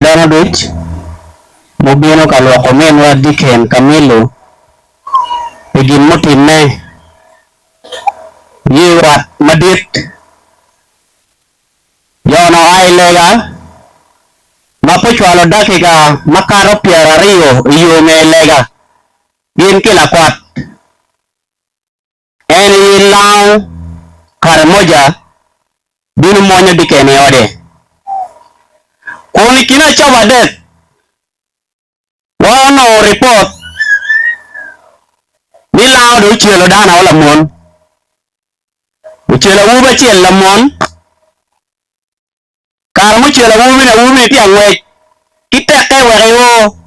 Donaldich, Mobino Kalwakomen wa Diken Camilo, Pigin Mutime, Yiwat Madit, Yono Ailega, Mapuchwalo Dakika, Makaro Pierario, Yume Lega, Yin Kilakwat, Eni Lao, Karamoja, Binu Monya Dikene Ode. Kuni kina chaba det, wano report, ni lao do chelo dana wala mon, uchelo ube chelo mon, karamu chelo ube na ube ti angwe, kiteke werewo,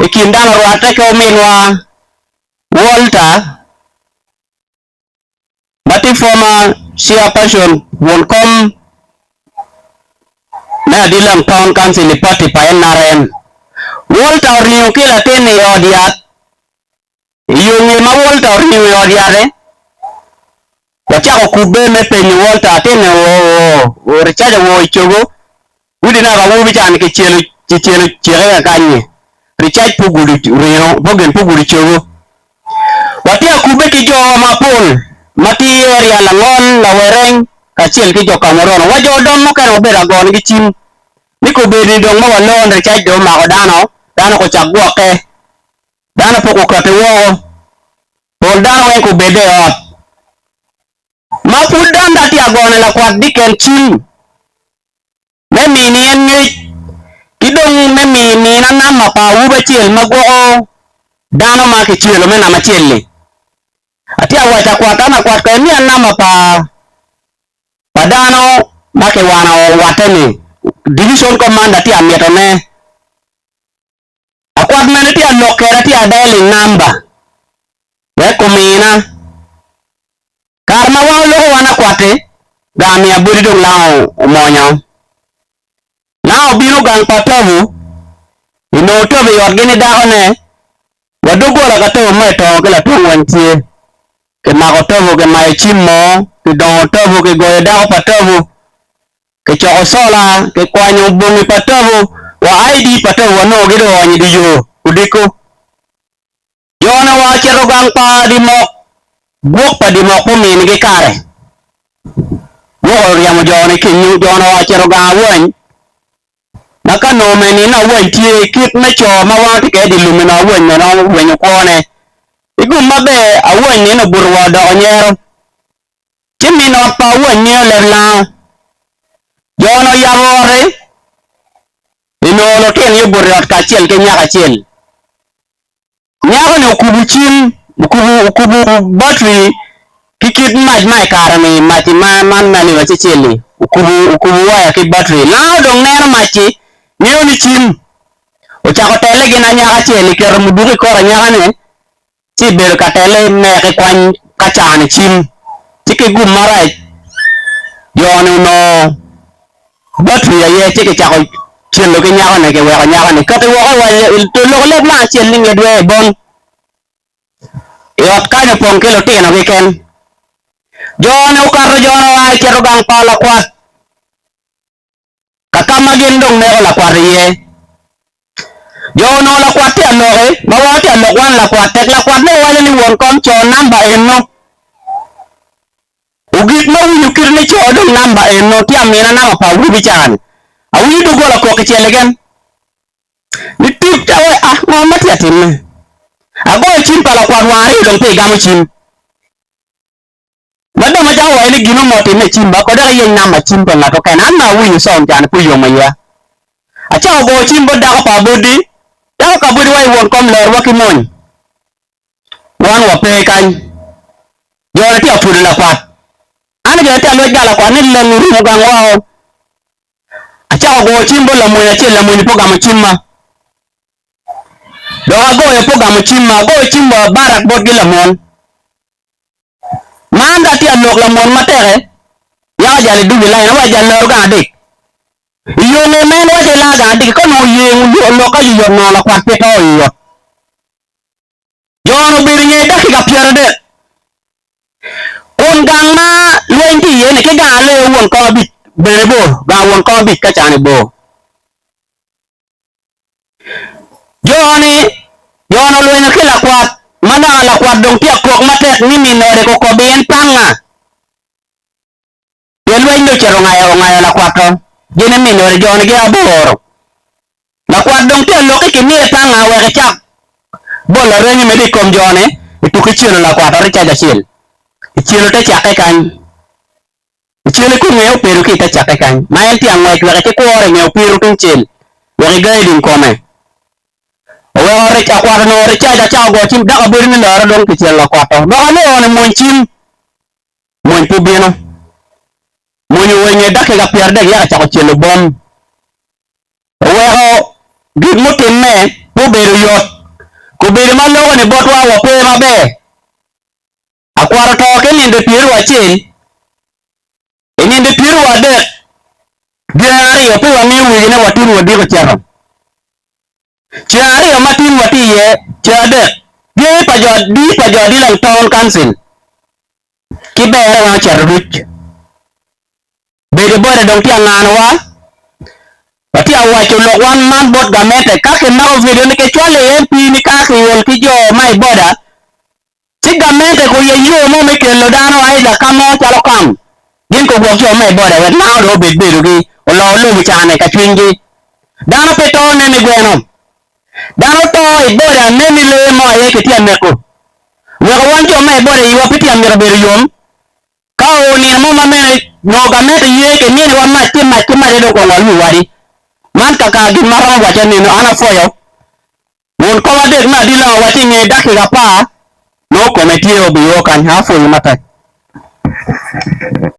ikindana ruateke ominwa, Walter, Mati former chairperson won come na dilang town council party pa NRM. Walter Rio kila tene odiat. Yung ma Walter Rio odiare. Wachako kubeme penye Walter tene o rechaja wo ichogo. Udi na ba wubi chan ke chelo chere kanye. Recharge puguri Rio bogen puguri chogo. Watia kube ki jo mapol. Mati area langon la wereng kachil ki jo kamoron. Wajo don mo kan obera gon ki chim. Niko bedi dong mo walon recharge do ma dano ko chagwa ke. Dano poko kate wo. Pol dano wen ko bede ot. Ma pudan dati agone la kwat diken chim. Me mini engi. Kidong me mini na nama pa ube chiel magwo. Dano ma ke chielo me nama chieli. Ati awacha kwatana kwat ka ni nama pa dano ma ke wana wateni. Division commander ti amietone. Akwat mene ti alokera ti dialing number. Kumina. Karma wa loko wana kwate. Gami abudi dong lao umonyo. Lao binu gang patovu. Ino tobi yorgini daone. Wadugora katovu meto kila tungu wantie. Ke makotovu ke maichimo. Ke dongotovu ke goye dao patovu. Ke choko sola, ke kwanyo bungi patovu, wa ID patovu wano gido wanyi diyo, udiko. Yona wa chero gang pa di mok, buok pa di mok pumini ke kare. Woko riyamo jone kinyu, jona wa chero gang wany. Naka no meni na wany tiye kip me cho mawati ke di lumina wany na wanyo kone. Iku mabe a wany nino burwa do nyero. Chimi not pa wany nye lerla. Jono yawore ino lo ken yuburiat kachiel ke nyaka chiel nyako ni ukubu battery kikit maj karani mati man ni wachichili ukubu waya ki battery lao dong neno machi niyo ni chim ochako tele gina nyaka chiel kero muduki kora nyaka ne chi bero katele meke kwany kachane chim chiki gum maraj jono no battery ye chike chako chelo ke nyako ne ke weko nyako ne kate woko wale to loko let ma cheli ngedwe bon yot kane pon kelo tino kiken jone ukaro jono wa chero gang pala kwat kakama gendong neko la kwat ye jono la kwat ya loke mawati ya lokwan la kwat tek la kwat ne wale ni won kom cho namba eno ugit ma winyu kirni cho dong namba eno ti amina nama pa wubi chan awi do gola ko ke chelegen ni tip tawe ngoma ti atim ago chim pala kwa wari dong pe gamu chim wado ma jawa ni gino moti ne chim ba ko da yen nama chim pa ngato kan an na winyu son jan ku yo maya acha go chim bo da pa bodi da ka bodi wai won kom ler wa ki mon wan wa pe kan yo ti apuri la kwat ana jata lo jala kwa ni lengu rumu gangwao acha go chimbo la moya che la muni poga mchimma do go e poga mchimma go chimbo barak bot gila mon manda ti alok la mon matere ya jali dubi la wa jalo ga dik yo ne men wa jala ga dik ko no yo lo ka yo no la kwa pe to yo no birinye dakika pierde on gangma lwenti yene ke ga le won ko bit berebo ga won ko bit ka chane bo Jono luenyo kila kwat mana la kwat dong tia kok matek ni minore ko bin panga ye luenyo chero ngayo la kwato gini minore jono gi aboro la kwat dong tia loke kimie panga weke chak bolo renyo medi kom jone ituke chielo la kwato richa jachiel chielo te chake kany chielo ku ngeo peru ki te chake kany ma en tiang wek weke kuore ngeo peru tung chiel weke gaiding kome ore cha kwato no ore cha cha go chim daga buri ni loro dong ki chielo la kwato no ane one mon chim mon pubino mon wenye dake ga pierde ya cha ko chielo bom weho gik motime puberu yot kuberu malogo ni botwa wo pe mabe akwaro to ke ninde piru achiel ninde piru adek gari yo pe wangi wigi ne waturu wadiko chero Chiari yo matin watiye chade di pajodi lang town council kibere wa charuch bede bore dong tia nganwa wati awacho lo wan man bot gamete kake na video ni ke chwale MP ni kake yol ki jo mai boda ti gamete ko ye yo mo me kelo dano aida kamo chalo kam din ko gwo jo mai boda we na do bedu gi lo lu chane ka twingi dano peto ne ni gweno Dano to ibora neni le mo aye ketia meko. Wega wancho me ibora iwa piti amira beri yom. Kao ni mo mame no gamete ye ke ni wa ma redo ko ngolu wari. Man kaka gi maro wacha ni no ana foyo. Won ko wade na dila wati ni daki ga pa no kometio biyo kan hafo yumata.